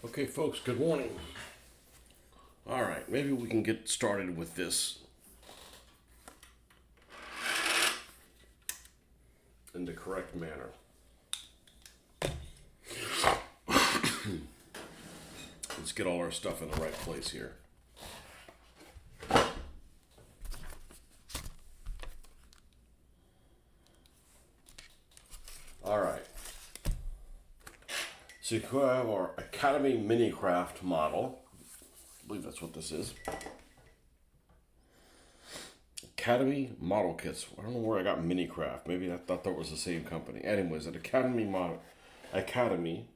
Okay, folks, good morning. All right, maybe we can get started with this in the correct manner. Let's get all our stuff in the right place here. All right. So we have our Academy Mini Craft model. I believe that's what this is. Academy model kits. I don't know where I got Mini Craft. Maybe I thought that was the same company. Anyways, an Academy,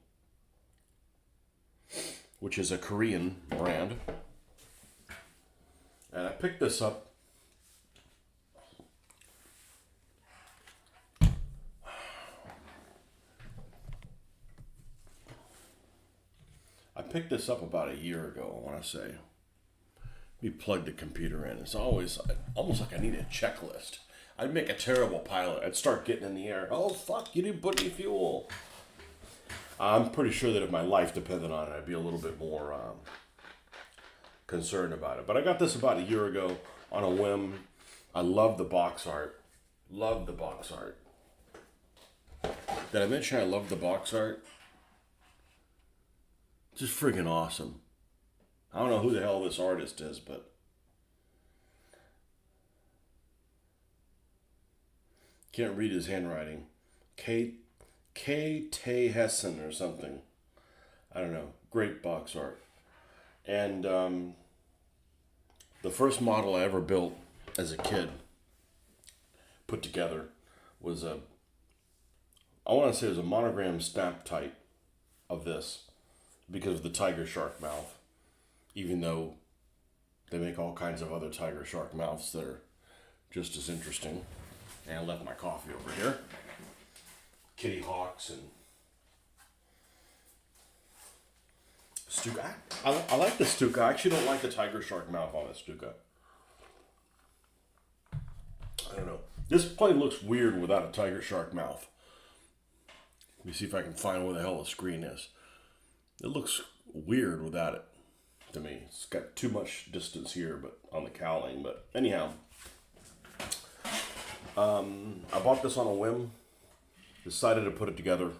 which is a Korean brand. And I picked this up. I picked this up about a year ago, I want to say. We plugged the computer in. It's always almost like I need a checklist. I'd make a terrible pilot. I'd start getting in the air. Oh, fuck, you didn't put any fuel. I'm pretty sure that if my life depended on it, I'd be a little bit more concerned about it. But I got this about a year ago on a whim. I love the box art. Love the box art. Did I mention I love the box art? Just friggin' awesome. I don't know who the hell this artist is, but can't read his handwriting. K. Hessen or something. I don't know. Great box art. And the first model I ever built as a kid, put together, was I want to say it was a monogram stamp type of this because of the tiger shark mouth. Even though they make all kinds of other tiger shark mouths that are just as interesting. And I left my coffee over here. Kitty hawks and Stuka. I like the Stuka. I actually don't like the tiger shark mouth on the Stuka. I don't know. This plane looks weird without a tiger shark mouth. Let me see if I can find where the hell the screen is. It looks weird without it. To me, it's got too much distance here, but on the cowling. But anyhow, I bought this on a whim. Decided to put it together.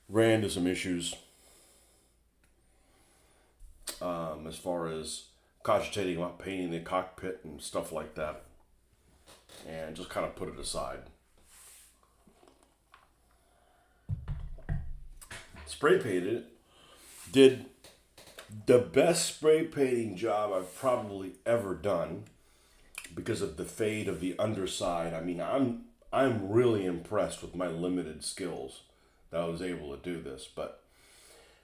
Ran into some issues as far as cogitating about painting the cockpit and stuff like that, and just kind of put it aside. Spray painted it. Did the best spray painting job I've probably ever done because of the fade of the underside. I mean, I'm really impressed with my limited skills that I was able to do this. But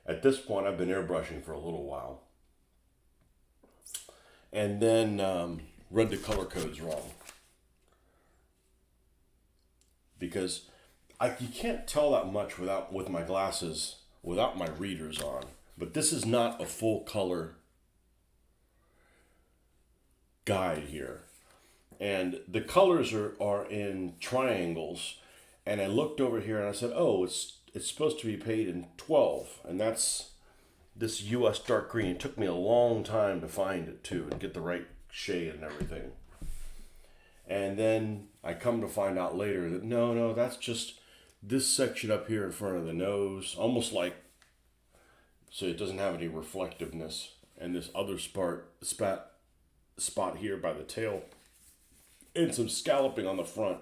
at this point, I've been airbrushing for a little while. And then read the color codes wrong. Because you can't tell that much with my glasses, without my readers on. But this is not a full color guide here. And the colors are in triangles. And I looked over here and I said, oh, it's supposed to be paid in 12. And that's this US dark green. It took me a long time to find it too and get the right shade and everything. And then I come to find out later that no, that's just this section up here in front of the nose. Almost like, so it doesn't have any reflectiveness, and this other spot here by the tail, and some scalloping on the front.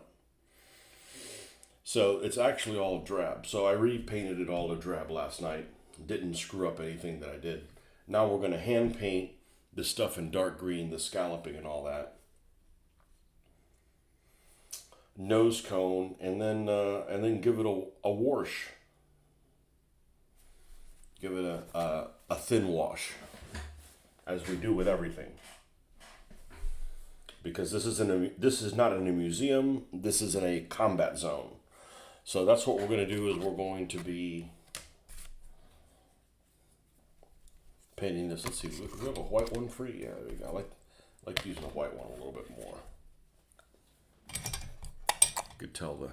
So it's actually all drab. So I repainted it all to drab last night. Didn't screw up anything that I did. Now we're going to hand paint the stuff in dark green, the scalloping and all that. Nose cone, and then give it a wash. Give it a thin wash, as we do with everything. Because this is not in a museum. This is in a combat zone. So that's what we're going to do. Is we're going to be painting this. Let's see. We have a white one free. Yeah, there we go. I like using a white one a little bit more. You could tell the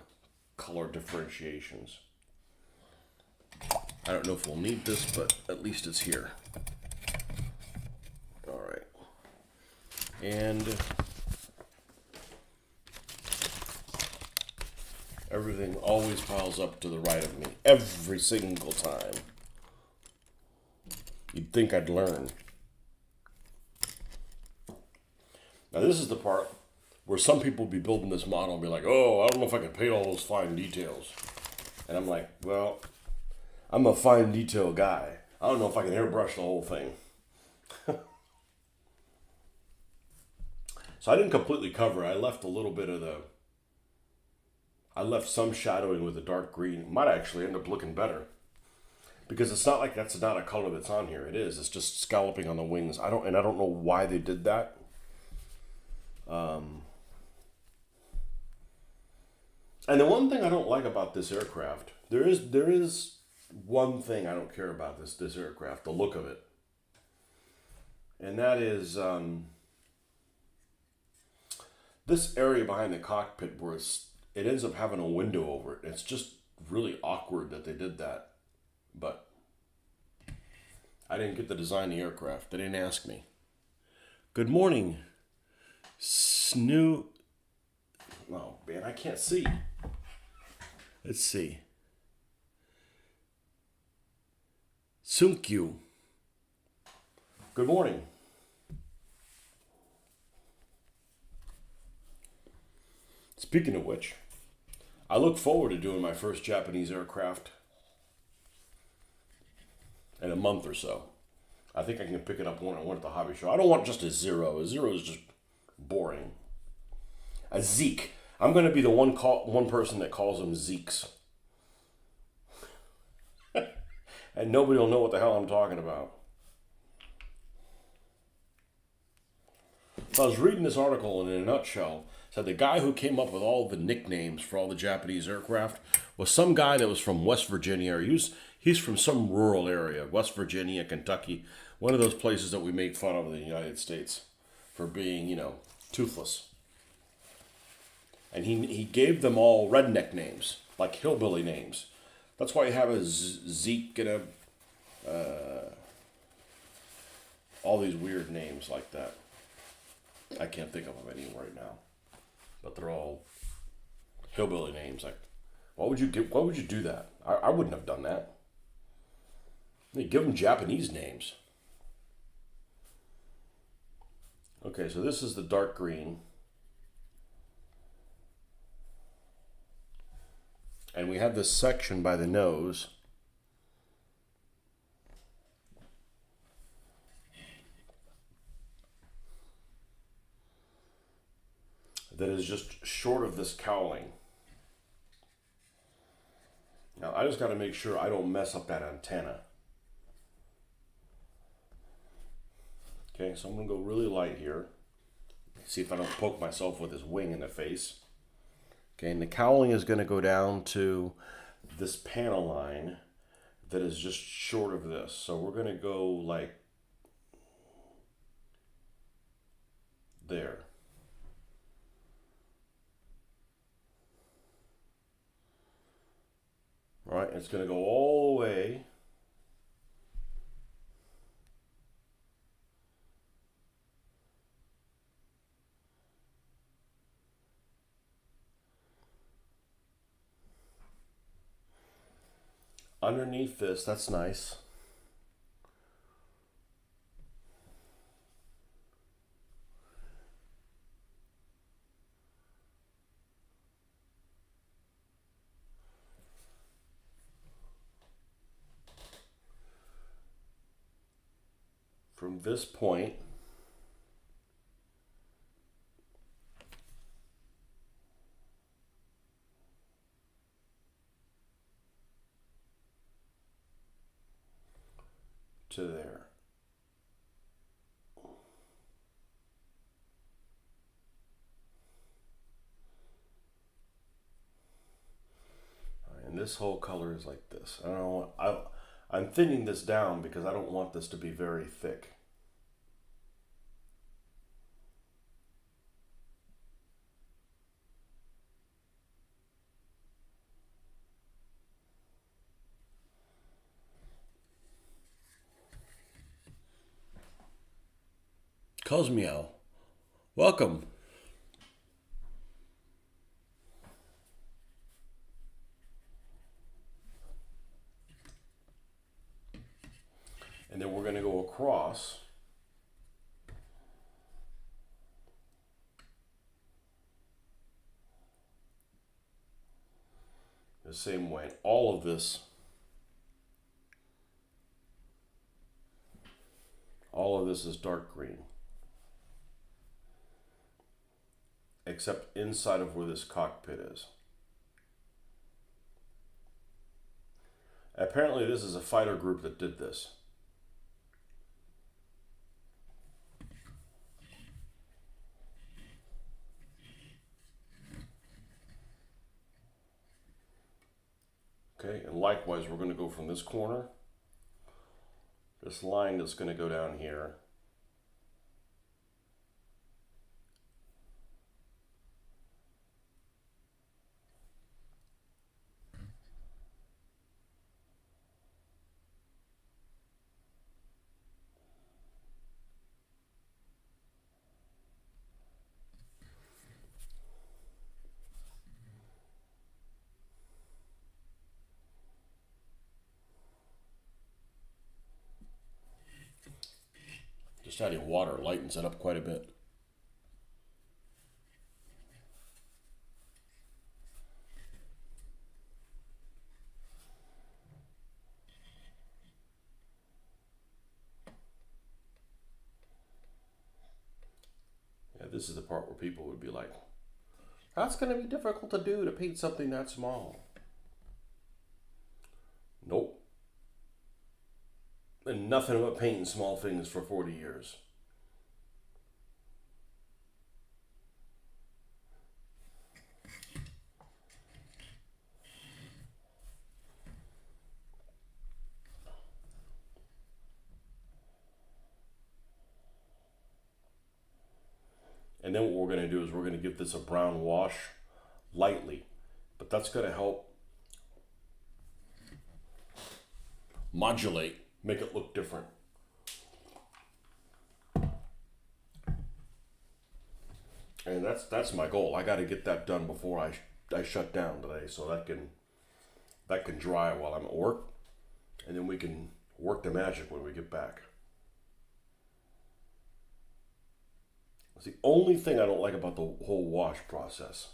color differentiations. I don't know if we'll need this, but at least it's here. All right. And everything always piles up to the right of me, every single time. You'd think I'd learn. Now this is the part where some people be building this model and be like, oh, I don't know if I can paint all those fine details. And I'm like, well, I'm a fine detail guy. I don't know if I can airbrush the whole thing. So I didn't completely cover it. I left a little bit of I left some shadowing with the dark green. It might actually end up looking better. Because it's not like that's not a color that's on here. It is. It's just scalloping on the wings. I don't know why they did that. And the one thing I don't like about this aircraft, there is one thing I don't care about this aircraft, the look of it. And that is this area behind the cockpit where it ends up having a window over it. It's just really awkward that they did that. But I didn't get to design the aircraft. They didn't ask me. Good morning, Snoo. Oh, man, I can't see. Let's see. Sunkyu. Good morning. Speaking of which, I look forward to doing my first Japanese aircraft in a month or so. I think I can pick it up one at the hobby show. I don't want just a Zero. A Zero is just boring. A Zeke. I'm going to be the one person that calls them Zeeks. And nobody will know what the hell I'm talking about. So I was reading this article, and in a nutshell, said the guy who came up with all the nicknames for all the Japanese aircraft was some guy that was from West Virginia, or he's from some rural area, West Virginia, Kentucky, one of those places that we make fun of in the United States for being, toothless. And he gave them all redneck names, like hillbilly names. That's why you have a Zeke and all these weird names like that. I can't think of them any right now, but they're all hillbilly names. Like, why would you do that? I wouldn't have done that. You give them Japanese names. Okay, so this is the dark green. And we have this section by the nose. That is just short of this cowling. Now I just got to make sure I don't mess up that antenna. Okay, so I'm going to go really light here. See if I don't poke myself with this wing in the face. Okay, and the cowling is going to go down to this panel line that is just short of this. So we're going to go like there. All right, it's going to go all the way underneath this. That's nice. From this point to there. And this whole color is like this. I don't know. I'm thinning this down because I don't want this to be very thick. Cosmeow. Welcome. And then we're going to go across the same way. All of this is dark green. Except inside of where this cockpit is. Apparently this is a fighter group that did this. Okay, and likewise we're going to go from this corner, this line that's going to go down here, just adding water lightens it up quite a bit. Yeah, this is the part where people would be like, that's going to be difficult to do, to paint something that small. Nope. And nothing about painting small things for 40 years. And then what we're going to do is we're going to give this a brown wash lightly. But that's going to help modulate, make it look different. And that's my goal. I got to get that done before I shut down today, so that can dry while I'm at work, and then we can work the magic when we get back. It's the only thing I don't like about the whole wash process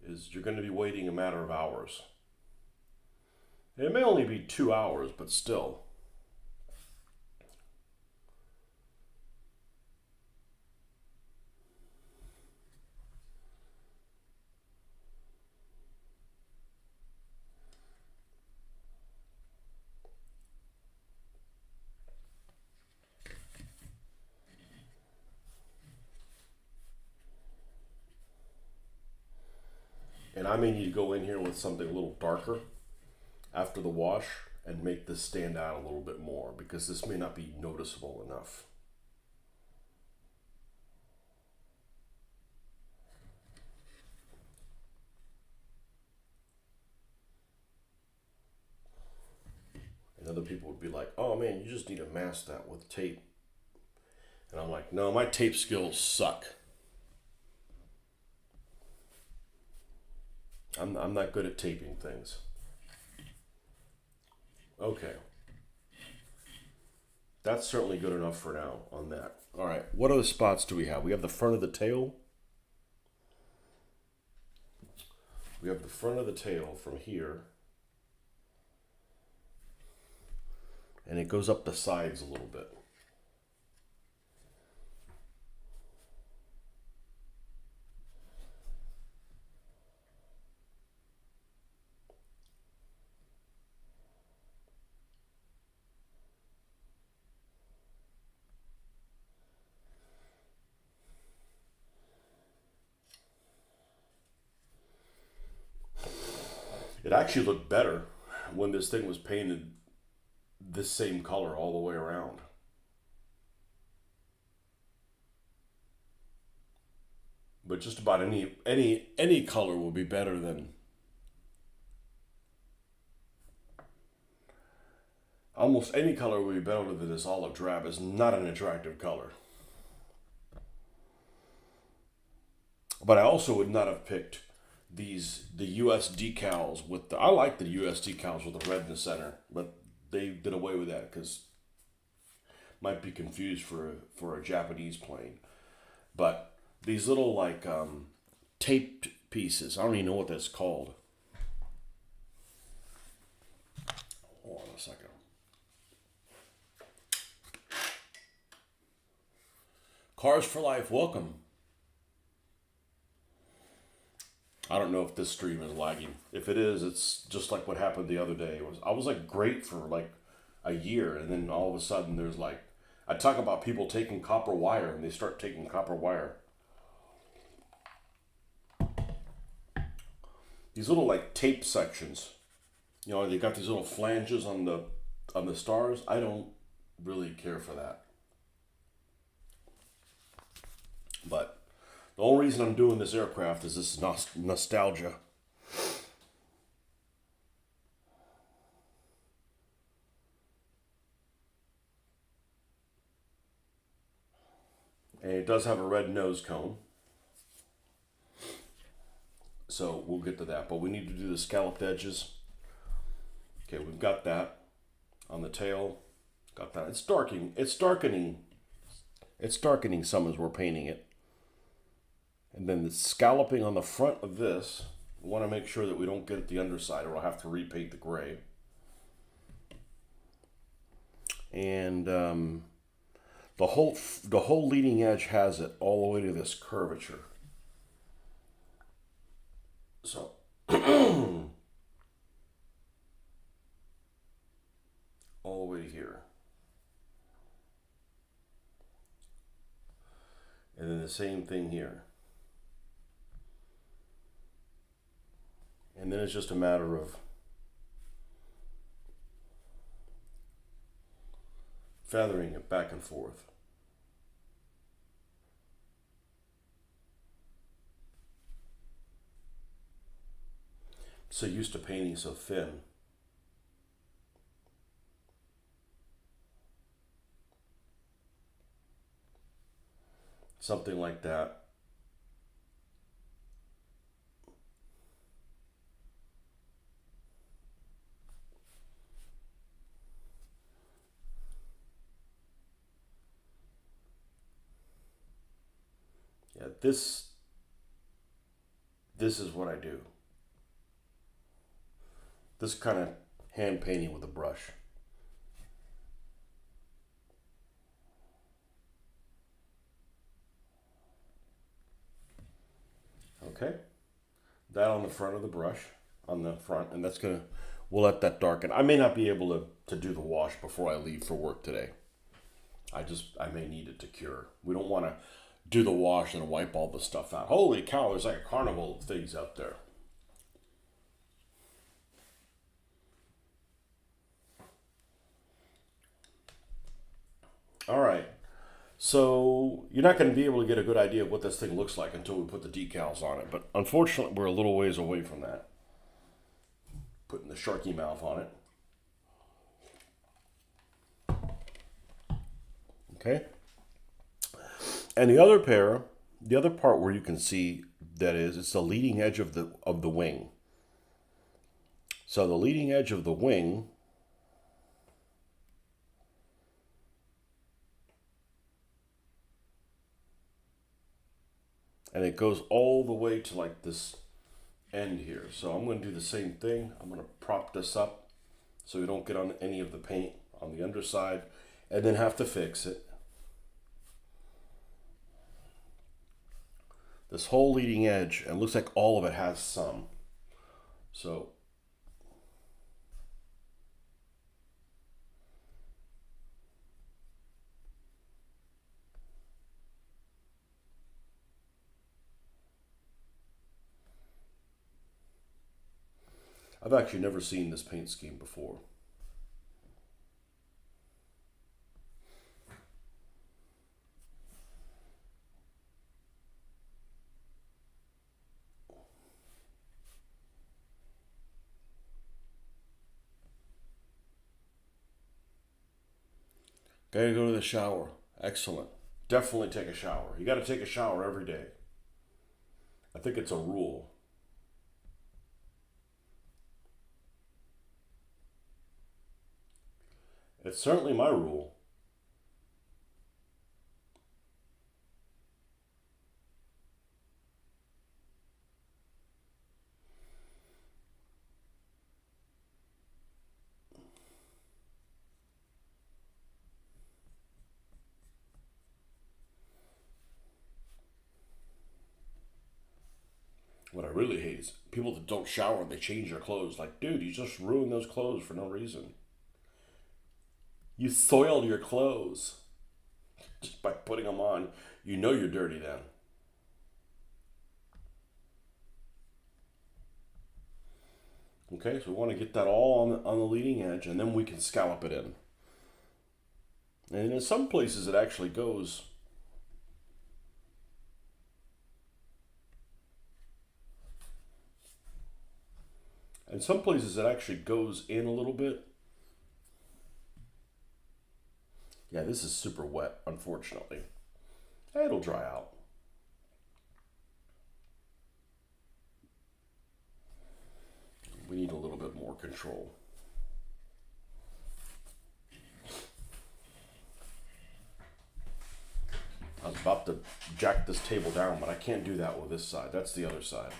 is you're going to be waiting a matter of hours. It may only be 2 hours, but still. And I may need to go in here with something a little darker after the wash and make this stand out a little bit more, because this may not be noticeable enough. And other people would be like, oh man, you just need to mask that with tape. And I'm like, no, my tape skills suck. I'm not good at taping things. Okay. That's certainly good enough for now on that. All right, what other spots do we have? We have the front of the tail. We have the front of the tail from here. And it goes up the sides a little bit. It actually looked better when this thing was painted this same color all the way around. But just about any color will be better than, almost any color will be better than this olive drab. Is not an attractive color. But I also would not have picked the U.S. decals with the. I like the U.S. decals with the red in the center, but they did away with that because might be confused for a Japanese plane. But these little like taped pieces. I don't even know what that's called. Hold on a second. Cars for Life, welcome. I don't know if this stream is lagging. If it is, it's just like what happened the other day. I was like great for like a year, and then all of a sudden there's like I talk about people taking copper wire, and they start taking copper wire. These little like tape sections, they got these little flanges on the stars. I don't really care for that, but the only reason I'm doing this aircraft is this nostalgia. And it does have a red nose cone. So we'll get to that. But we need to do the scalloped edges. Okay, we've got that on the tail. Got that. It's darkening. It's darkening some as we're painting it. And then the scalloping on the front of this, we want to make sure that we don't get the underside, or we'll have to repaint the gray. And the whole leading edge has it all the way to this curvature. So all the way here. And then the same thing here. And then it's just a matter of feathering it back and forth. So used to painting so thin. Something like that. Yeah, this is what I do. This kind of hand painting with a brush. Okay, that on the front of the brush, on the front, and we'll let that darken. I may not be able to do the wash before I leave for work today. I may need it to cure. We don't want to do the wash and wipe all the stuff out. Holy cow, there's like a carnival of things out there. All right. So you're not going to be able to get a good idea of what this thing looks like until we put the decals on it. But unfortunately, we're a little ways away from that. Putting the sharky mouth on it. Okay. And the other part where you can see that is, it's the leading edge of the wing. So the leading edge of the wing and it goes all the way to like this end here. So I'm going to do the same thing. I'm going to prop this up so we don't get on any of the paint on the underside and then have to fix it. This whole leading edge, and it looks like all of it has some. So I've actually never seen this paint scheme before. Gotta go to the shower. Excellent. Definitely take a shower. You gotta take a shower every day. I think it's a rule. It's certainly my rule. What I really hate is people that don't shower and they change their clothes. Like, dude, you just ruined those clothes for no reason. You soiled your clothes just by putting them on. You know you're dirty then. Okay, so we want to get that all on the leading edge, and then we can scallop it in. And in some places it actually goes. In some places it actually goes in a little bit. Yeah, this is super wet, unfortunately. It'll dry out. We need a little bit more control. I was about to jack this table down, but I can't do that with this side. That's the other side.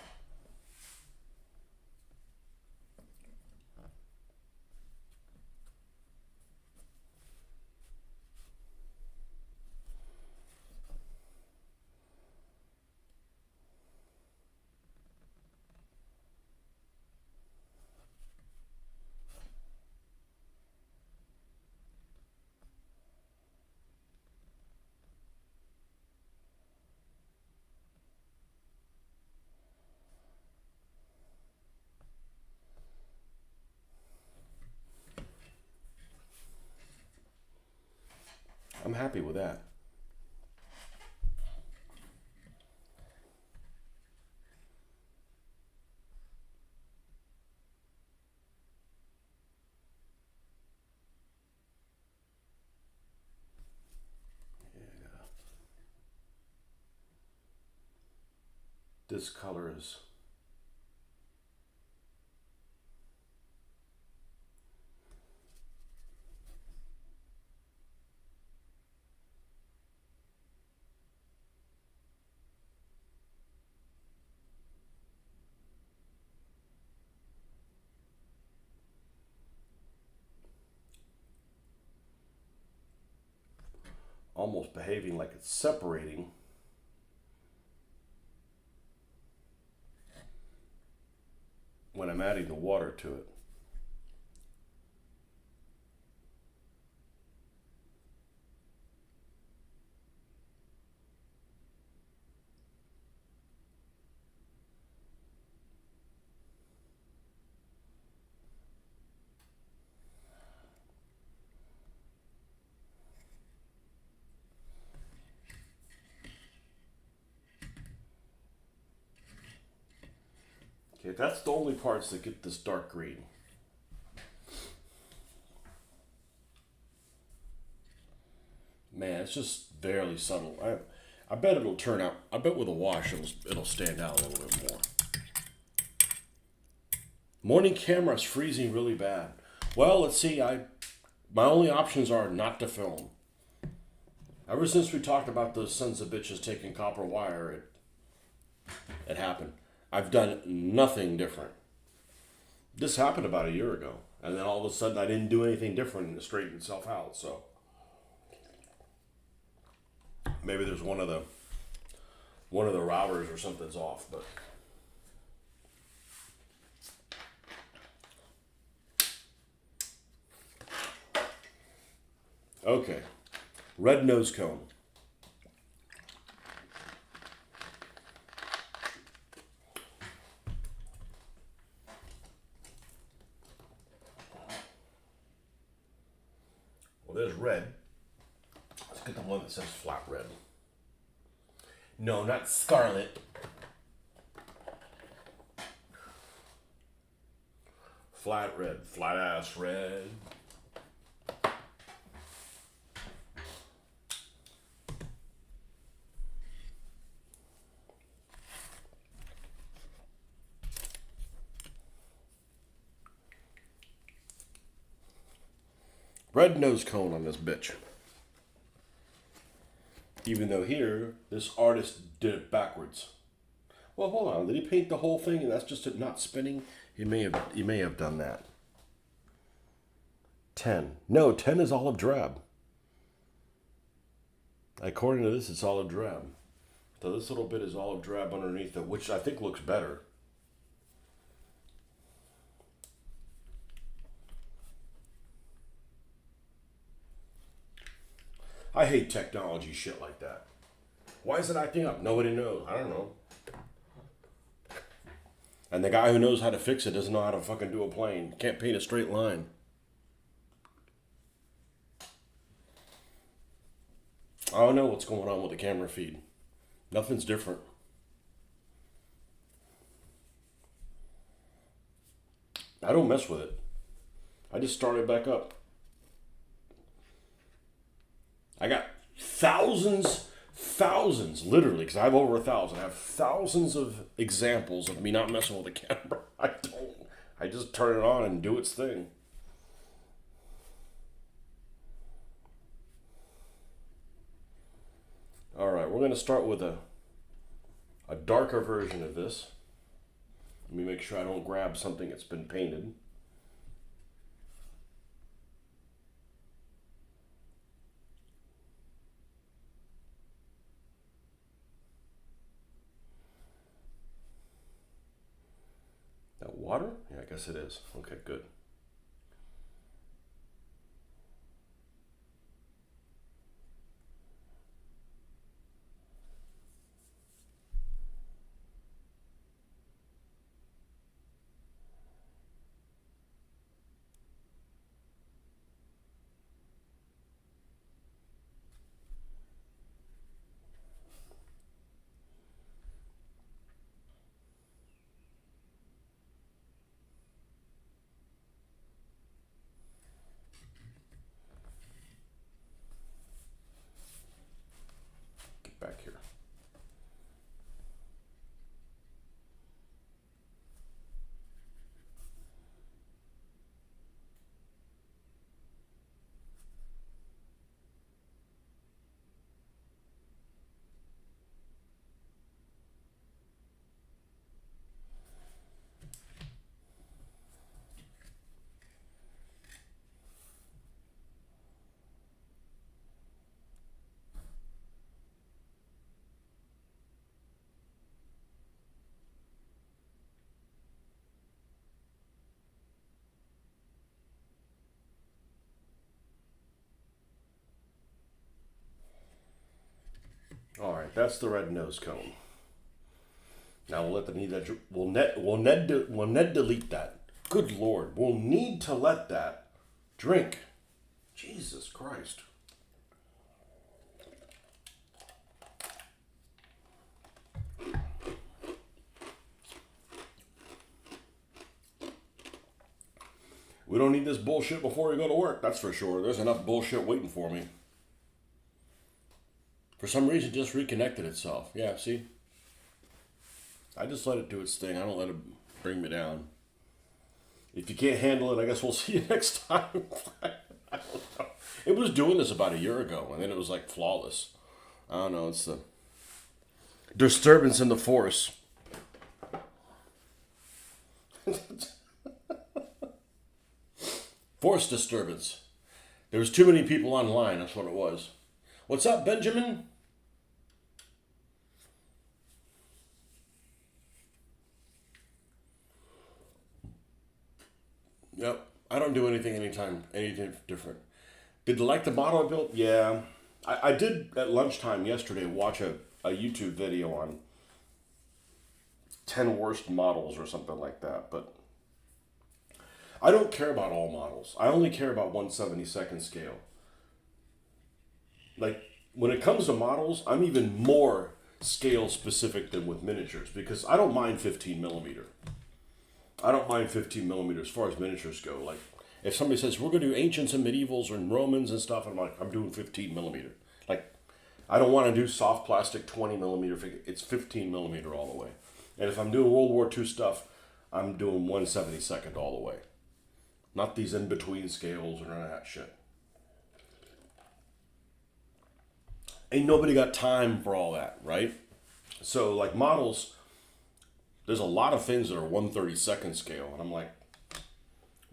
I'm happy with that. This color is almost behaving like it's separating. When I'm adding the water to it. Okay, that's the only parts that get this dark green. Man, it's just barely subtle. I bet it'll turn out. I bet with a wash it'll stand out a little bit more. Morning camera is freezing really bad. Well, let's see. My only options are not to film. Ever since we talked about those sons of bitches taking copper wire, it happened. I've done nothing different. This happened about a year ago, and then all of a sudden I didn't do anything different and it straightened itself out. So maybe there's one of the routers or something's off, but okay. Red nose cone. Well, there's red. Let's get the one that says flat red. No, not scarlet. Flat red. Flat ass red. Red nose cone on this bitch. Even though here, this artist did it backwards. Well, hold on. Did he paint the whole thing and that's just it not spinning? He may have done that. 10. No, 10 is olive drab. According to this, it's olive drab. So this little bit is olive drab underneath it, which I think looks better. I hate technology shit like that. Why is it acting up? Nobody knows. I don't know. And the guy who knows how to fix it doesn't know how to fucking do a plane. Can't paint a straight line. I don't know what's going on with the camera feed. Nothing's different. I don't mess with it. I just start it back up. I got thousands, literally, because I have over 1,000. I have thousands of examples of me not messing with the camera. I don't. I just turn it on and do its thing. All right, we're going to start with a darker version of this. Let me make sure I don't grab something that's been painted. That water? Yeah, I guess it is. Okay, good. Back here. All right, that's the red nose cone. Now we'll let the need that. We'll net delete that. Good Lord, we'll need to let that drink. Jesus Christ. We don't need this bullshit before we go to work, that's for sure. There's enough bullshit waiting for me. For some reason, it just reconnected itself. Yeah, see? I just let it do its thing. I don't let it bring me down. If you can't handle it, I guess we'll see you next time. I don't know. It was doing this about a year ago, and then it was like flawless. I don't know. It's the disturbance in the force. Force disturbance. There was too many people online. That's what it was. What's up, Benjamin? Yep. I don't do anything different. Did you like the model I built? Yeah. I did at lunchtime yesterday watch a YouTube video on 10 worst models or something like that, but I don't care about all models. I only care about 1/72nd scale. Like, when it comes to models, I'm even more scale specific than with miniatures because I don't mind 15 millimeter. I don't mind 15 millimeter as far as miniatures go. Like, if somebody says, we're going to do ancients and medievals and Romans and stuff, I'm like, I'm doing 15 millimeter. Like, I don't want to do soft plastic 20 millimeter figure. It's 15 millimeter all the way. And if I'm doing World War II stuff, I'm doing 1/72nd all the way. Not these in-between scales or none of that shit. Ain't nobody got time for all that, right? So like models, there's a lot of things that are 1/32nd scale, and I'm like,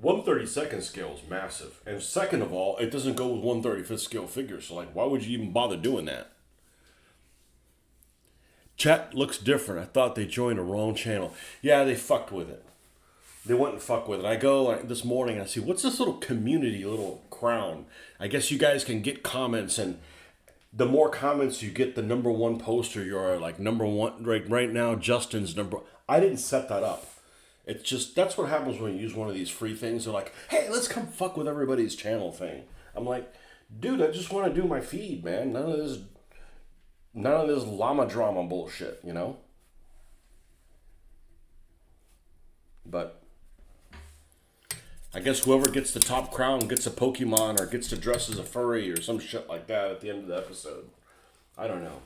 1/32nd scale is massive. And second of all, it doesn't go with 1/35th scale figures. So like, why would you even bother doing that? Chat looks different. I thought they joined a wrong channel. Yeah, they fucked with it. They went and fucked with it. I go like, this morning and I see, what's this little community, little crown? I guess you guys can get comments, and the more comments you get, the number one poster you are. Like number one, right now, Justin's number. I didn't set that up. It's just, that's what happens when you use one of these free things. They're like, hey, let's come fuck with everybody's channel thing. I'm like, dude, I just want to do my feed, man. None of this llama drama bullshit, you know? But I guess whoever gets the top crown gets a Pokemon or gets to dress as a furry or some shit like that at the end of the episode. I don't know.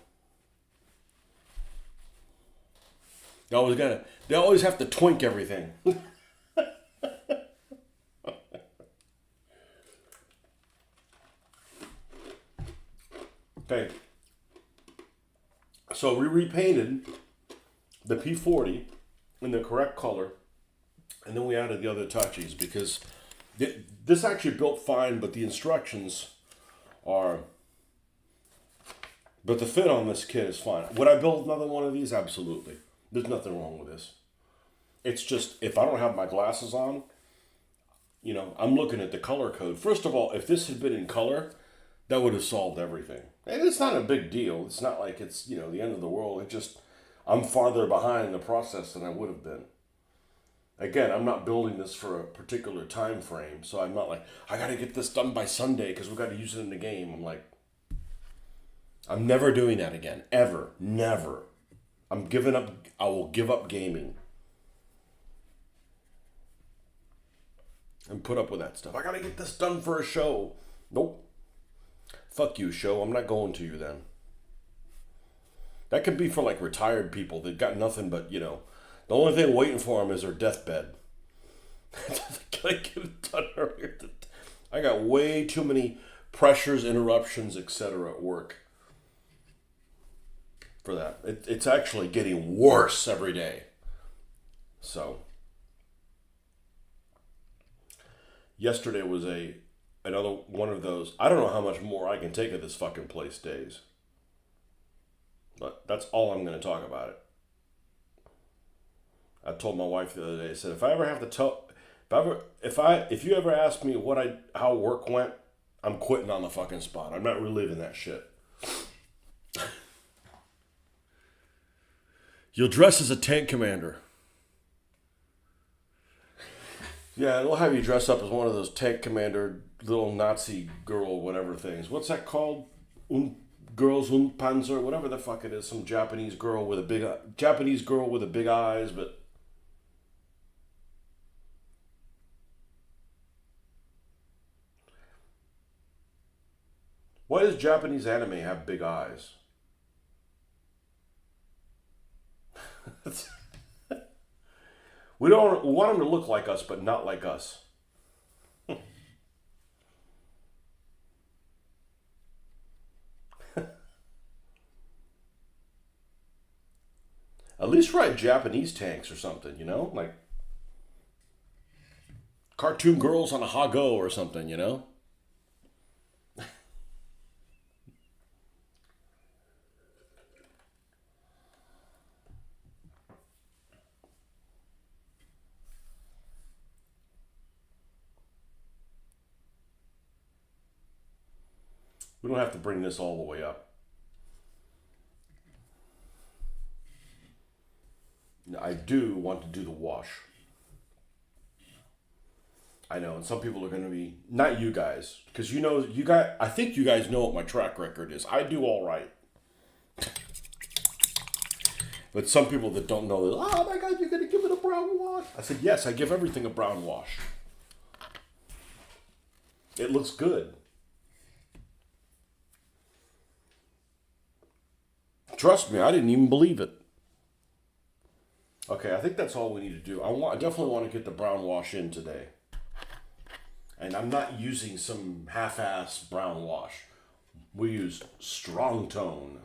They always have to twink everything. Okay. So we repainted the P-40 in the correct color, and then we added the other touchies because this actually built fine, but the instructions are... But the fit on this kit is fine. Would I build another one of these? Absolutely. There's nothing wrong with this. It's just, if I don't have my glasses on, you know, I'm looking at the color code. First of all, if this had been in color, that would have solved everything. And it's not a big deal. It's not like it's, you know, the end of the world. It just, I'm farther behind in the process than I would have been. Again, I'm not building this for a particular time frame, so I'm not like, I got to get this done by Sunday because we got to use it in the game. I'm like, I'm never doing that again. Ever. Never. I'm giving up. I will give up gaming. And put up with that stuff. I got to get this done for a show. Nope. Fuck you, show. I'm not going to you then. That could be for like retired people that got nothing but, you know, the only thing waiting for them is their deathbed. Can I get it done earlier? I got way too many pressures, interruptions, etc. at work for that. It's actually getting worse every day. So, yesterday was another one of those. I don't know how much more I can take of this fucking place days. But that's all I'm going to talk about it. I told my wife the other day, I said, if I ever have to tell, if you ever ask me how work went, I'm quitting on the fucking spot. I'm not reliving that shit. You'll dress as a tank commander. Yeah, they'll have you dress up as one of those tank commander little Nazi girl whatever things. What's that called? Girls Panzer, whatever the fuck it is. Some Japanese girl with a big eyes, but why does Japanese anime have big eyes? We want them to look like us, but not like us. At least write Japanese tanks or something, you know? Like cartoon girls on a Hago or something, you know? We don't have to bring this all the way up. I do want to do the wash. I know, and some people are going to be, not you guys, because I think you guys know what my track record is. I do all right. But some people that don't know, oh my God, you're going to give it a brown wash. I said, yes, I give everything a brown wash. It looks good. Trust me, I didn't even believe it. Okay, I think that's all we need to do. I definitely want to get the brown wash in today. And I'm not using some half-ass brown wash. We use strong tone.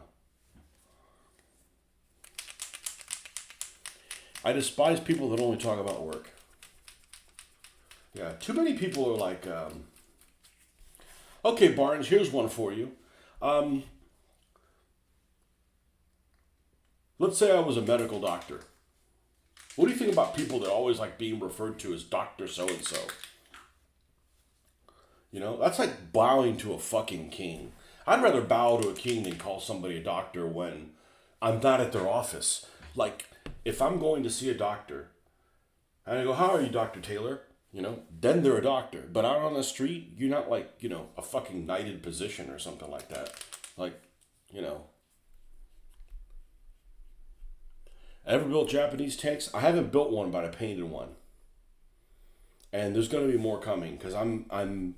I despise people that only talk about work. Yeah, too many people are like, okay, Barnes, here's one for you. Let's say I was a medical doctor. What do you think about people that always like being referred to as Dr. So-and-so? You know, that's like bowing to a fucking king. I'd rather bow to a king than call somebody a doctor when I'm not at their office. Like, if I'm going to see a doctor, and I go, how are you, Dr. Taylor? You know, then they're a doctor. But out on the street, you're not like, you know, a fucking knighted position or something like that. Like, you know. Ever built Japanese tanks? I haven't built one, but I painted one. And there's going to be more coming because I'm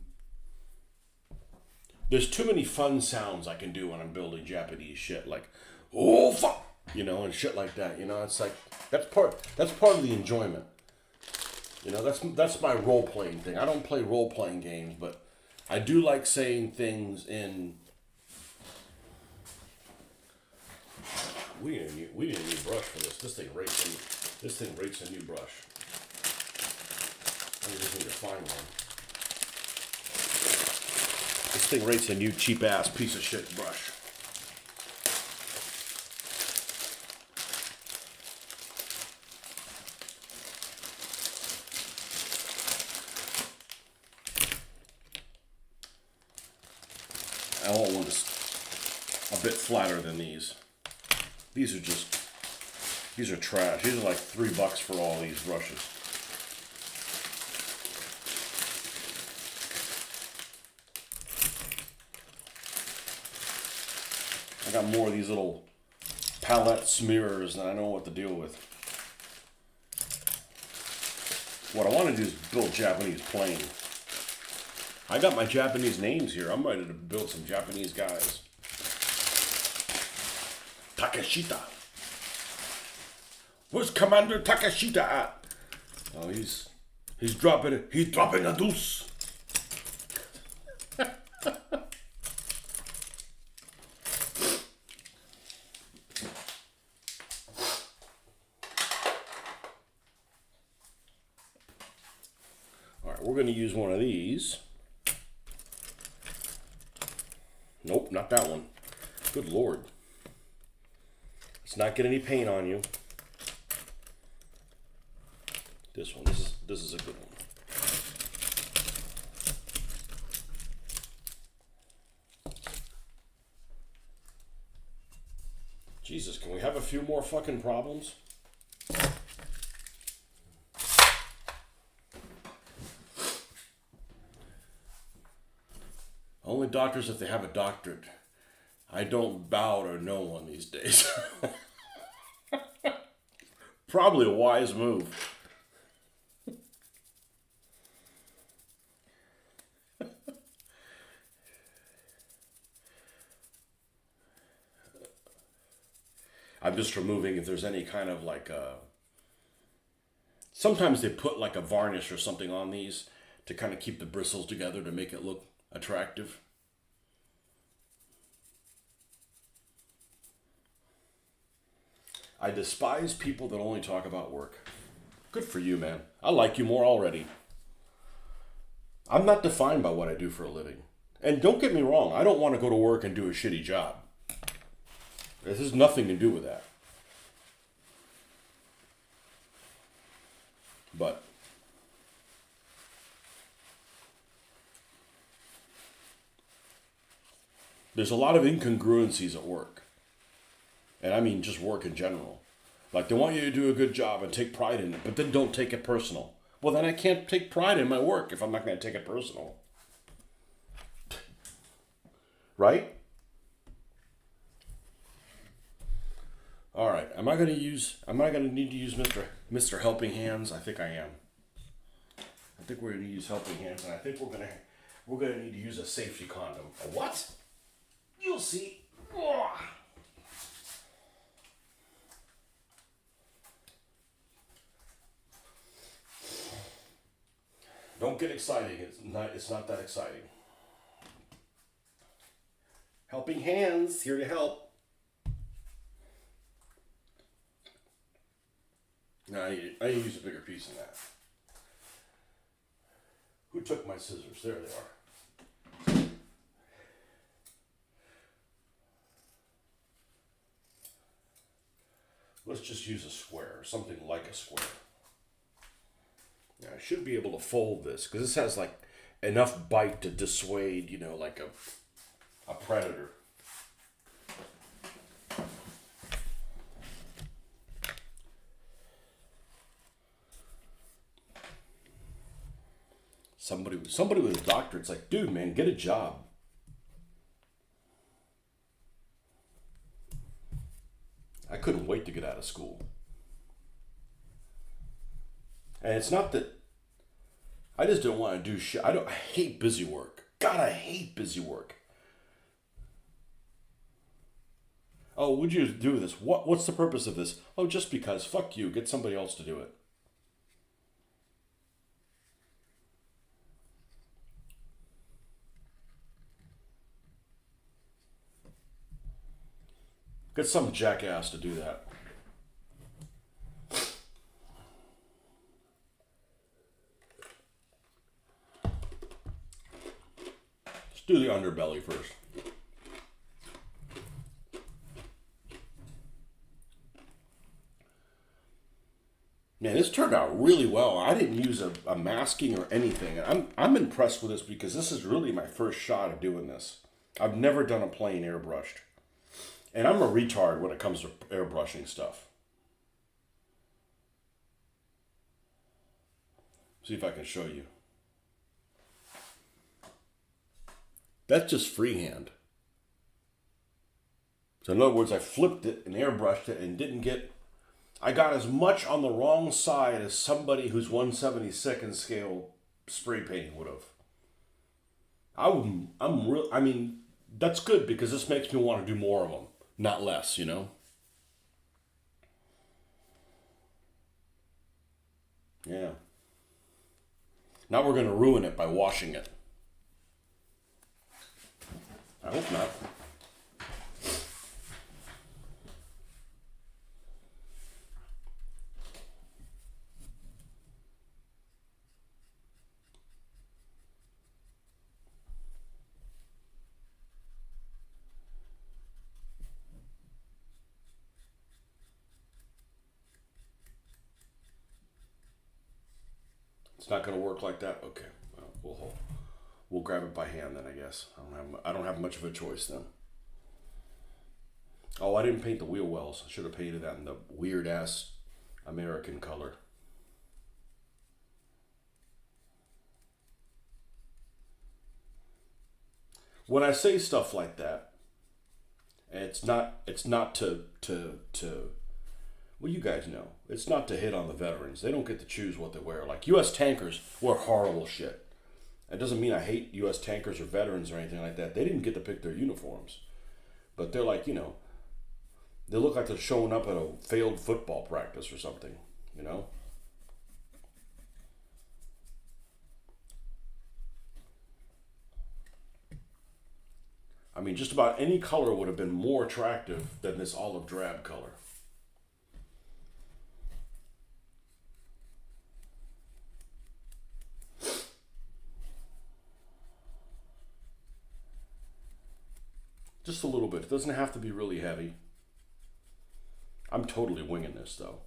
there's too many fun sounds I can do when I'm building Japanese shit, like, oh fuck, you know, and shit like that. You know, it's like that's part of the enjoyment. You know, that's my role playing thing. I don't play role playing games, but I do like saying things in. We need a new brush for this. This thing rates a new brush. I just need to find one. This thing rates a new cheap ass piece of shit brush. I want one that's a bit flatter than these. These are trash. These are like $3 for all these brushes. I got more of these little palette smearers than I know what to deal with. What I want to do is build Japanese plain. I got my Japanese names here. I'm ready to build some Japanese guys. Takeshita. Where's Commander Takeshita at? Oh, he's dropping a deuce. All right, we're going to use one of these. Nope, not that one. Good Lord. Let's not get any paint on you. This one. This is a good one. Jesus, can we have a few more fucking problems? Only doctors if they have a doctorate. I don't bow to no one these days. Probably a wise move. I'm just removing if there's any kind of like sometimes they put like a varnish or something on these to kind of keep the bristles together to make it look attractive. I despise people that only talk about work. Good for you, man. I like you more already. I'm not defined by what I do for a living. And don't get me wrong, I don't want to go to work and do a shitty job. This has nothing to do with that. But there's a lot of incongruencies at work. And I mean just work in general. Like they want you to do a good job and take pride in it, but then don't take it personal. Well, then I can't take pride in my work if I'm not going to take it personal. Right? All right. Am I going to need to use Mr. Helping Hands? I think I am. I think we're going to use Helping Hands, and I think we're going to need to use a safety condom. A what? You'll see. Ugh. Don't get exciting. It's not that exciting. Helping hands, here to help. Now I use a bigger piece than that. Who took my scissors? There they are. Let's just use a square, something like a square. Now I should be able to fold this because this has like enough bite to dissuade, you know, like a predator. Somebody with a doctorate's like, dude, man, get a job. I couldn't wait to get out of school. And it's not that I just don't want to do shit. I hate busy work. God, I hate busy work. Oh, would you do this? What's the purpose of this? Oh, just because. Fuck you. Get somebody else to do it. Get some jackass to do that. Let's do the underbelly first. Man, this turned out really well. I didn't use a masking or anything. I'm impressed with this because this is really my first shot of doing this. I've never done a plane airbrushed. And I'm a retard when it comes to airbrushing stuff. See if I can show you. That's just freehand. So in other words, I flipped it and airbrushed it and didn't get... I got as much on the wrong side as somebody who's 1/72nd scale spray painting would have. I mean, that's good because this makes me want to do more of them. Not less, you know? Yeah. Now we're going to ruin it by washing it. I hope not. It's not going to work like that? Okay. Well, we'll grab it by hand then, I guess. I don't have much of a choice then. Oh, I didn't paint the wheel wells. I should have painted that in the weird-ass American color. When I say stuff like that, it's not to well, you guys know. It's not to hit on the veterans. They don't get to choose what they wear. Like, U.S. tankers wear horrible shit. It doesn't mean I hate U.S. tankers or veterans or anything like that. They didn't get to pick their uniforms. But they're like, you know, they look like they're showing up at a failed football practice or something, you know? I mean, just about any color would have been more attractive than this olive drab color. Just a little bit. It doesn't have to be really heavy. I'm totally winging this, though.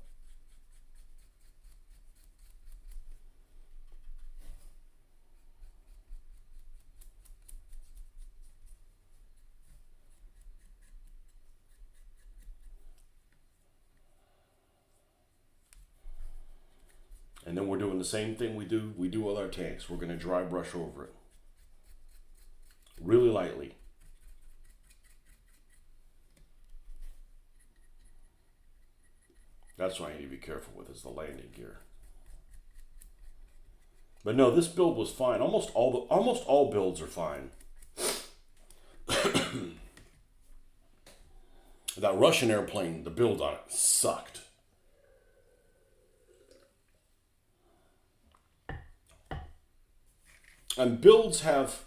And then we're doing the same thing we do with our tanks. We're going to dry brush over it. Really lightly. That's what I need to be careful with, is the landing gear. But no, this build was fine. Almost all builds are fine. That Russian airplane, the build on it sucked. And builds have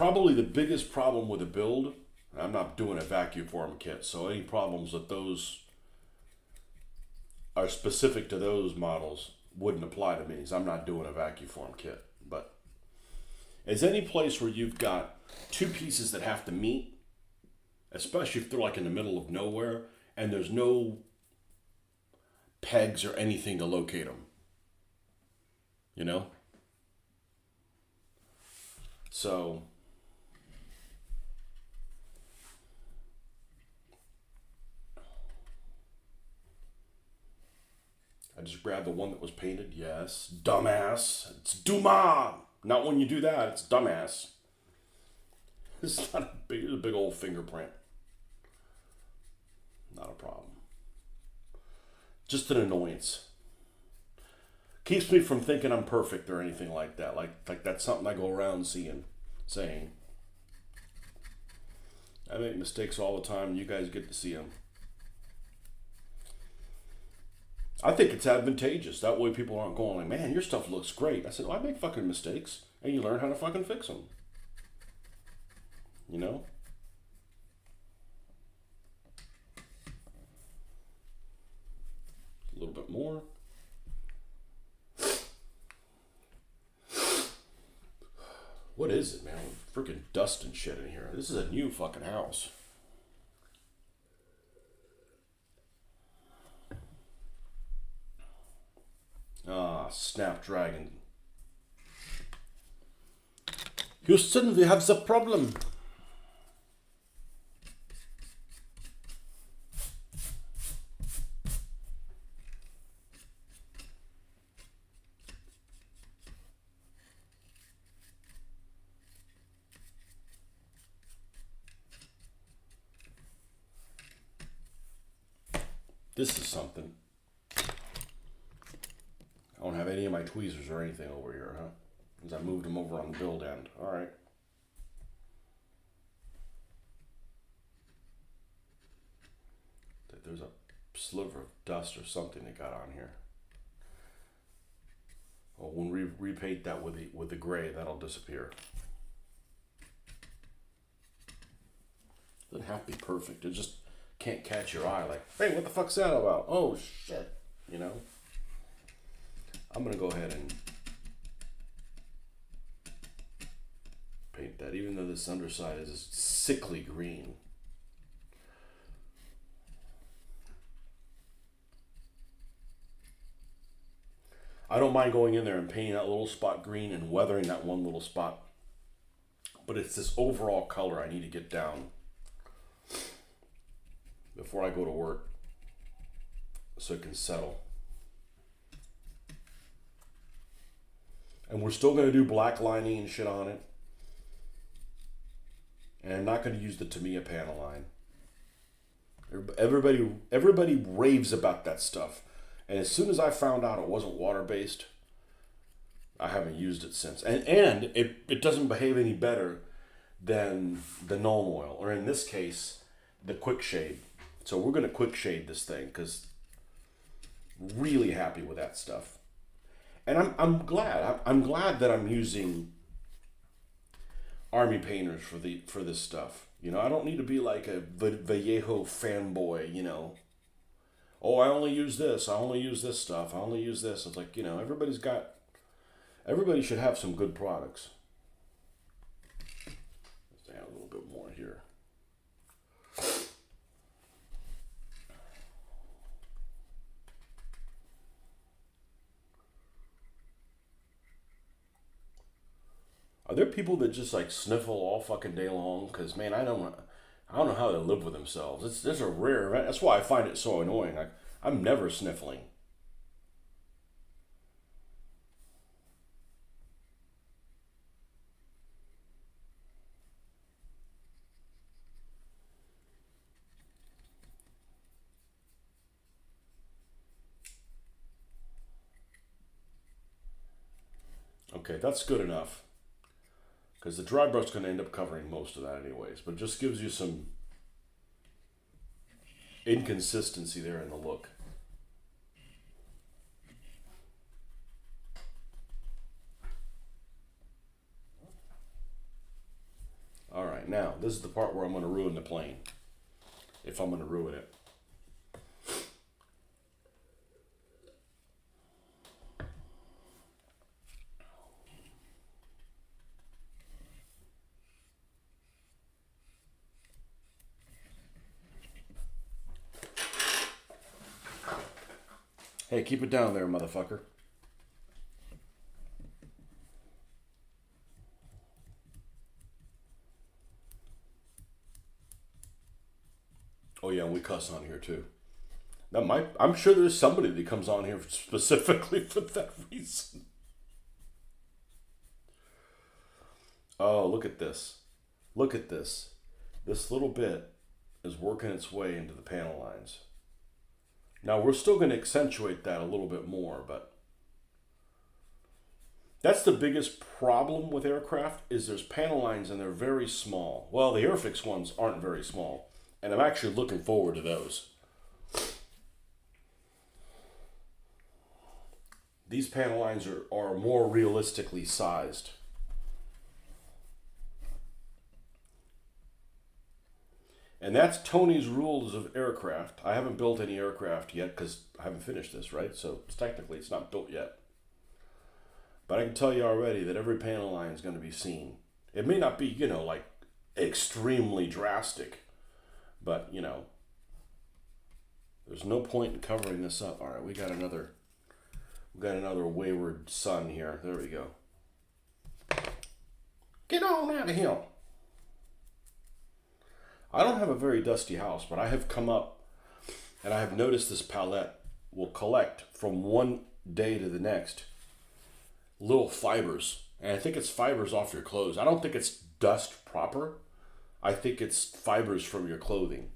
Probably the biggest problem with a build, I'm not doing a vacuum form kit, so any problems with those are specific to those models wouldn't apply to me, because I'm not doing a vacuum form kit. But is any place where you've got two pieces that have to meet, especially if they're like in the middle of nowhere and there's no pegs or anything to locate them, you know? So I just grabbed the one that was painted. Yes, dumbass. It's Dumas. Not when you do that. It's dumbass. It's not a big old fingerprint. Not a problem. Just an annoyance. Keeps me from thinking I'm perfect or anything like that. Like that's something I go around saying. I make mistakes all the time, and you guys get to see them. I think it's advantageous. That way people aren't going like, man, your stuff looks great. I said, well, I make fucking mistakes, and you learn how to fucking fix them. You know? A little bit more. What is it, man? Freaking dust and shit in here. This is a new fucking house. Snapdragon. Houston, we have the problem. This is something. I don't have any of my tweezers or anything over here, huh? Because I moved them over on the build end. All right. There's a sliver of dust or something they got on here. Well, when we repaint that with the gray, that'll disappear. Doesn't have to be perfect. It just can't catch your eye. Like, hey, what the fuck's that about? Oh shit, you know. I'm gonna go ahead and paint that, even though this underside is a sickly green. I don't mind going in there and painting that little spot green and weathering that one little spot, but it's this overall color I need to get down before I go to work so it can settle. And we're still going to do black lining and shit on it. And I'm not going to use the Tamiya panel line. Everybody raves about that stuff. And as soon as I found out it wasn't water-based, I haven't used it since. And it doesn't behave any better than the Nuln Oil, or in this case, the Quick Shade. So we're going to Quick Shade this thing, because really happy with that stuff. And I'm glad. I'm glad that I'm using Army painters for this stuff. You know, I don't need to be like a Vallejo fanboy, you know. Oh, I only use this. I only use this stuff. I only use this. It's like, you know, everybody should have some good products. Let's add a little bit more here. Are there people that just like sniffle all fucking day long? Because, man, I don't know how they live with themselves. It's a rare event. That's why I find it so annoying. I'm never sniffling. Okay, that's good enough. Because the dry brush is going to end up covering most of that anyways. But it just gives you some inconsistency there in the look. now. This is the part where I'm going to ruin the plane. If I'm going to ruin it. Hey, keep it down there, motherfucker. Oh yeah, and we cuss on here too. I'm sure there's somebody that comes on here specifically for that reason. Oh, look at this. Look at this. This little bit is working its way into the panel lines. Now, we're still going to accentuate that a little bit more, but that's the biggest problem with aircraft is there's panel lines and they're very small. Well, the Airfix ones aren't very small, and I'm actually looking forward to those. These panel lines are more realistically sized. And that's Tony's rules of aircraft. I haven't built any aircraft yet because I haven't finished this, right? So technically it's not built yet. But I can tell you already that every panel line is going to be seen. It may not be, like extremely drastic, but, there's no point in covering this up. All right, we got another wayward son here. There we go. Get on out of here. I don't have a very dusty house, but I have come up and I have noticed this palette will collect from one day to the next little fibers. And I think it's fibers off your clothes. I don't think it's dust proper. I think it's fibers from your clothing.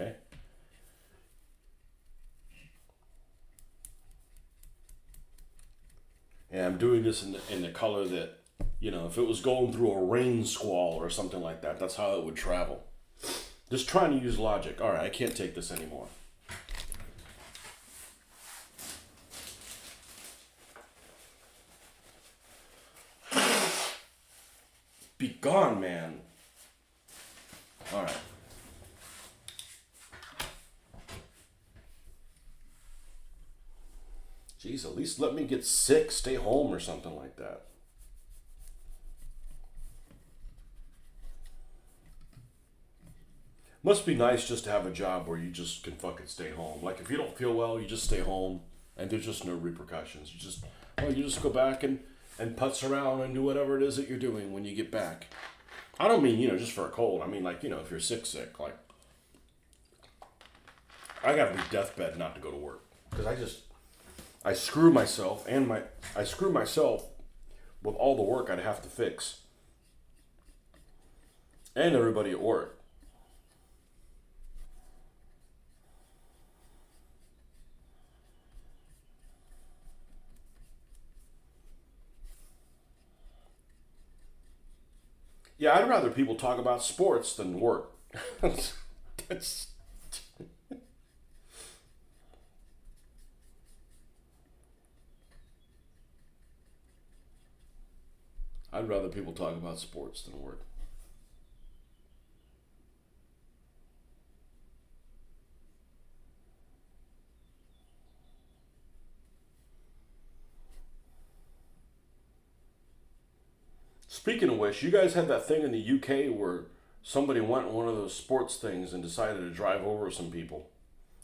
Okay. And I'm doing this in the color that, if it was going through a rain squall or something like that, that's how it would travel. Just trying to use logic. All right, I can't take this anymore. Be gone, man. All right. Jeez, at least let me get sick, stay home or something like that. Must be nice just to have a job where you just can fucking stay home. Like if you don't feel well, you just stay home and there's just no repercussions. You just go back and putz around and do whatever it is that you're doing when you get back. I don't mean, just for a cold. I mean like, if you're sick, like I gotta be deathbed not to go to work. Because I screw myself with all the work I'd have to fix. And everybody at work. Yeah, I'd rather people talk about sports than work. That's I'd rather people talk about sports than work. Speaking of which, you guys had that thing in the UK where somebody went on one of those sports things and decided to drive over some people.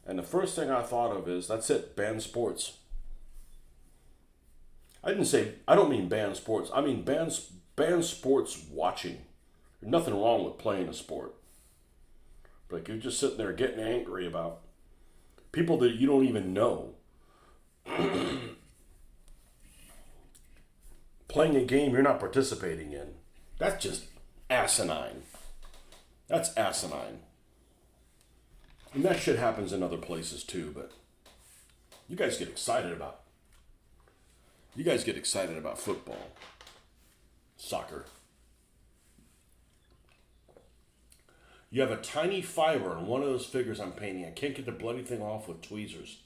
And the first thing I thought of is, that's it, ban sports. I don't mean ban sports. I mean ban sports watching. There's nothing wrong with playing a sport. But like you're just sitting there getting angry about people that you don't even know. Playing a game you're not participating in. That's just asinine. That's asinine. And that shit happens in other places too, but you guys get excited about football, soccer. You have a tiny fiber on one of those figures I'm painting. I can't get the bloody thing off with tweezers.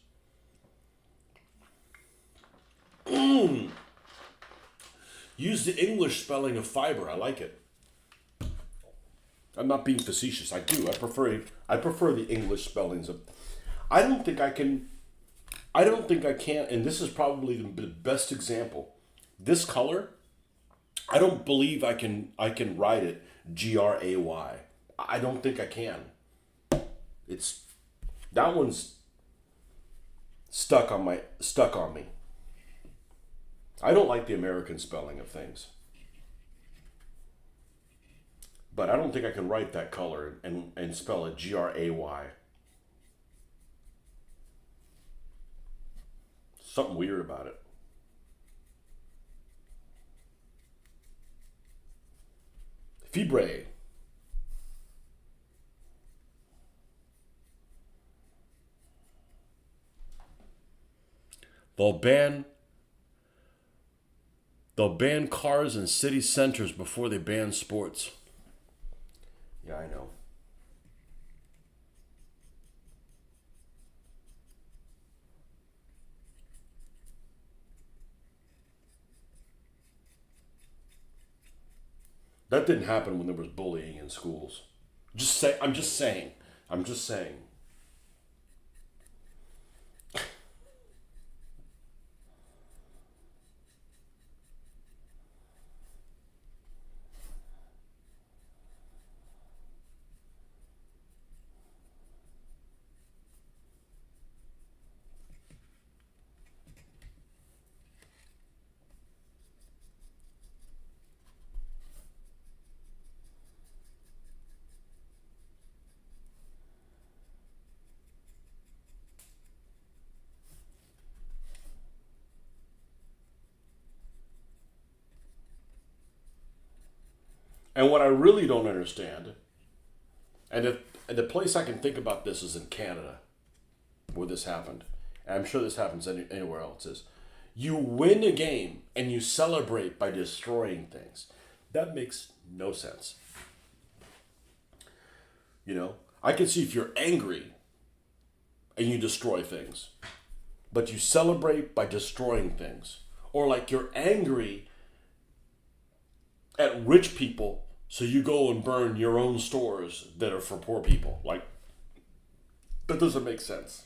Use the English spelling of fiber. I like it. I'm not being facetious. I do. I prefer the English spellings of. I don't think I can. And this is probably the best example. This color, I don't believe I can write it Gray. I don't think I can. That one's stuck on me. I don't like the American spelling of things. But I don't think I can write that color and spell it Gray. Something weird about it. Fibre. They'll ban cars in city centers before they ban sports. Yeah, I know. That didn't happen when there was bullying in schools. I'm just saying. And what I really don't understand, and the place I can think about this is in Canada, where this happened. And I'm sure this happens anywhere else. Is you win a game and you celebrate by destroying things. That makes no sense. I can see if you're angry and you destroy things, but you celebrate by destroying things. Or like you're angry at rich people, so you go and burn your own stores that are for poor people. Like, that doesn't make sense.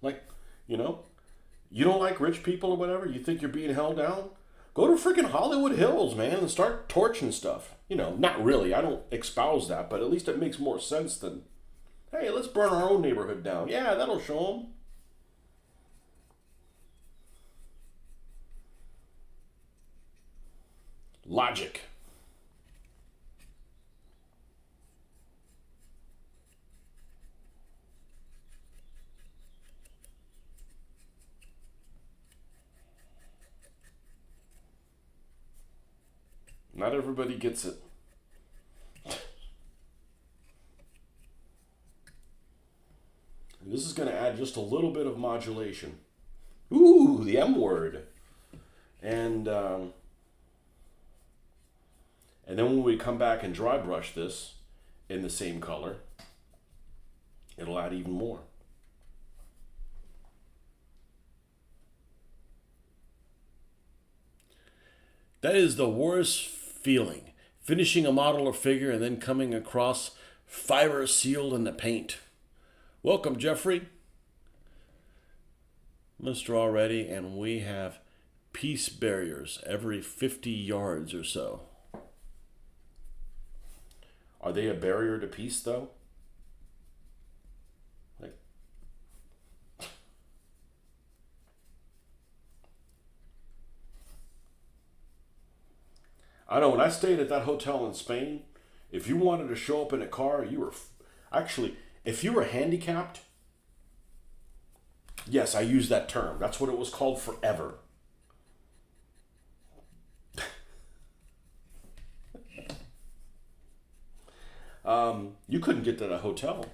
Like, you don't like rich people or whatever, you think you're being held down? Go to freaking Hollywood Hills, man, and start torching stuff. Not really, I don't espouse that, but at least it makes more sense than, hey, let's burn our own neighborhood down. Yeah, that'll show them. Logic. Not everybody gets it. And this is going to add just a little bit of modulation. Ooh, the M word. And then when we come back and dry brush this in the same color, it'll add even more. That is the worst feeling. Finishing a model or figure and then coming across fiber sealed in the paint. Welcome, Jeffrey. Let's draw already, and we have piece barriers every 50 yards or so. Are they a barrier to peace, though? I know when I stayed at that hotel in Spain, if you wanted to show up in a car, you were actually, if you were handicapped, yes, I use that term. That's what it was called forever. You couldn't get to the hotel.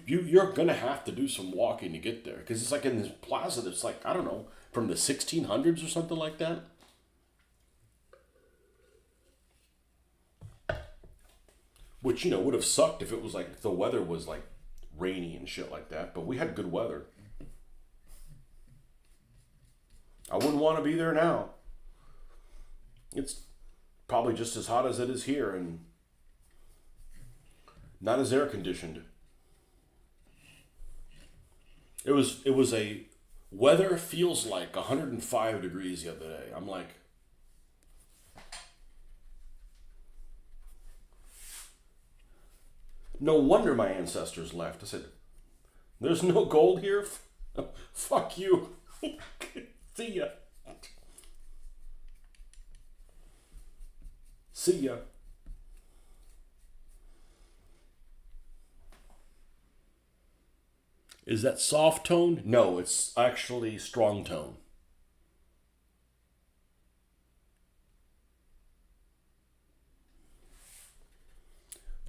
You're gonna have to do some walking to get there because it's like in this plaza that's like, I don't know, from the 1600s or something like that. Which, you know, would have sucked if it was like the weather was like rainy and shit like that. But we had good weather. I wouldn't want to be there now. It's probably just as hot as it is here and not as air conditioned. It was a weather feels like 105 degrees the other day. I'm like, no wonder my ancestors left. I said, there's no gold here? Fuck you. See ya. See ya. Is that soft tone? No, it's actually strong tone.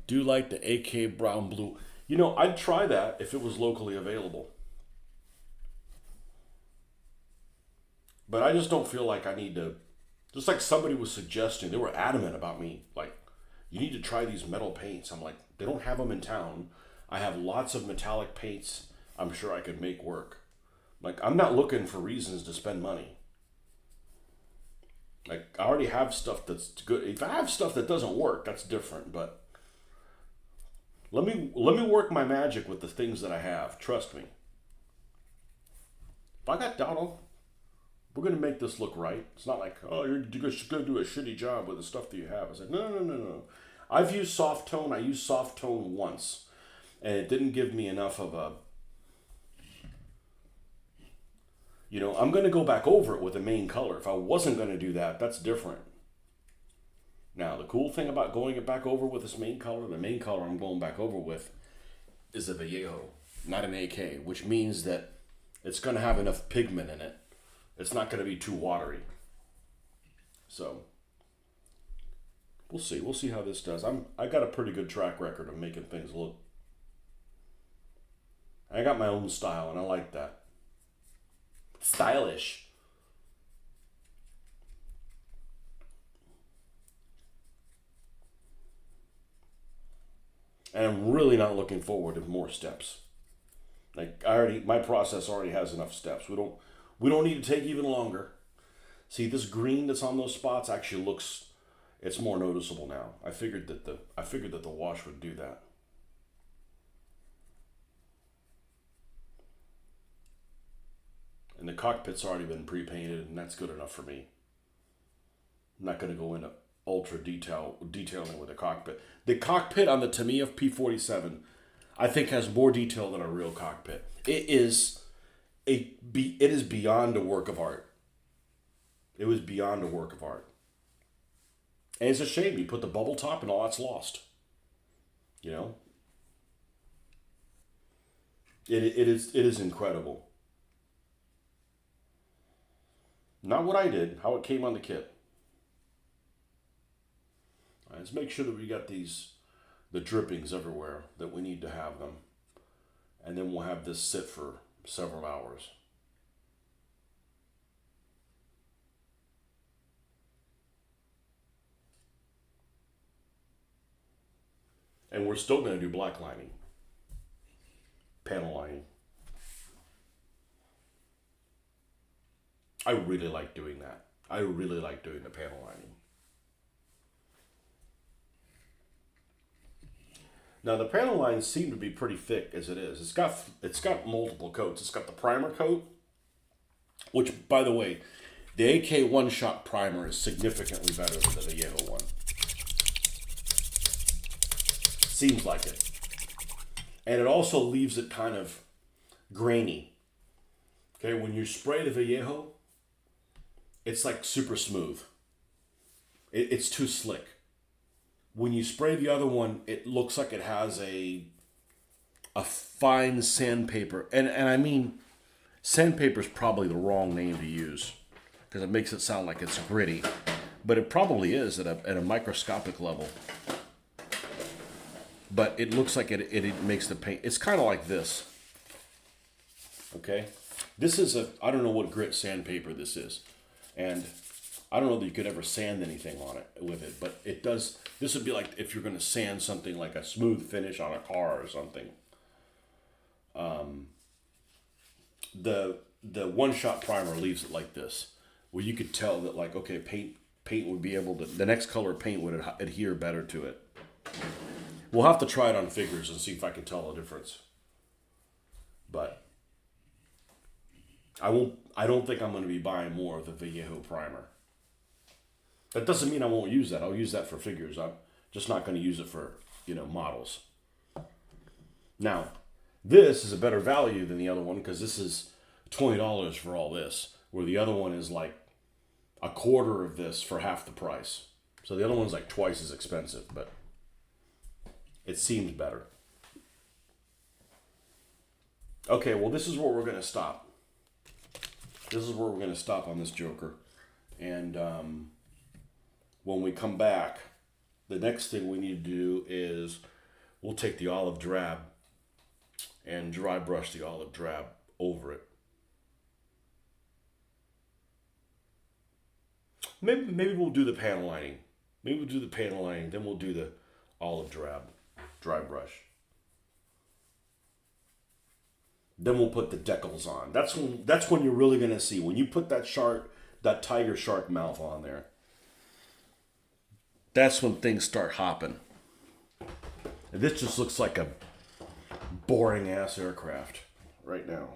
Do like the AK brown blue. You know, I'd try that if it was locally available. But I just don't feel like I need to. Just like somebody was suggesting, they were adamant about me. Like, you need to try these metal paints. I'm like, they don't have them in town. I have lots of metallic paints. I'm sure I could make work. Like, I'm not looking for reasons to spend money. Like, I already have stuff that's good. If I have stuff that doesn't work, that's different. But let me work my magic with the things that I have. Trust me. If I got doubt, we're going to make this look right. It's not like, oh, you're just going to do a shitty job with the stuff that you have. I said, no. I've used soft tone. I used soft tone once. And it didn't give me enough of a... You know, I'm going to go back over it with the main color. If I wasn't going to do that, that's different. Now, the cool thing about going it back over with this main color, the main color I'm going back over with is a Vallejo, not an AK, which means that it's going to have enough pigment in it. It's not going to be too watery. So, we'll see. We'll see how this does. I got a pretty good track record of making things look. I got my own style, and I like that. Stylish. And I'm really not looking forward to more steps. Like my process already has enough steps. We don't need to take even longer. See, this green that's on those spots actually looks, it's more noticeable now. I figured that the wash would do that. And the cockpit's already been pre-painted, and that's good enough for me. I'm not going to go into ultra detailing with the cockpit. The cockpit on the Tamiya P-47, I think, has more detail than a real cockpit. It is beyond a work of art. It was beyond a work of art. And it's a shame you put the bubble top and all that's lost. You know? It is incredible. Not what I did, how it came on the kit. All right, let's make sure that we got the drippings everywhere that we need to have them. And then we'll have this sit for several hours. And we're still going to do black lining. Panel lining. I really like doing that. I really like doing the panel lining. Now the panel lines seem to be pretty thick as it is. It's got multiple coats. It's got the primer coat, which, by the way, the AK one-shot primer is significantly better than the Vallejo one. Seems like it. And it also leaves it kind of grainy. Okay, when you spray the Vallejo, it's like super smooth. It's too slick. When you spray the other one, it looks like it has a fine sandpaper. And I mean, sandpaper is probably the wrong name to use because it makes it sound like it's gritty. But it probably is at a microscopic level. But it looks like it makes the paint. It's kind of like this. Okay? This is I don't know what grit sandpaper this is. And I don't know that you could ever sand anything on it with it, but it does. This would be like if you're going to sand something like a smooth finish on a car or something. The one-shot primer leaves it like this, where you could tell that like, okay, paint would be able to, the next color paint would adhere better to it. We'll have to try it on figures and see if I can tell the difference. But I don't think I'm going to be buying more of the Vallejo primer. That doesn't mean I won't use that. I'll use that for figures. I'm just not going to use it for, models. Now, this is a better value than the other one because this is $20 for all this, where the other one is like a quarter of this for half the price. So the other one's like twice as expensive, but it seems better. Okay, well, this is where we're going to stop. This is where we're going to stop on this Joker. And when we come back, the next thing we need to do is we'll take the olive drab and dry brush the olive drab over it. Maybe we'll do the panel lining. Maybe we'll do the panel lining, then we'll do the olive drab dry brush. Then we'll put the decals on. That's when you're really gonna see when you put that tiger shark mouth on there. That's when things start hopping. And this just looks like a boring ass aircraft right now.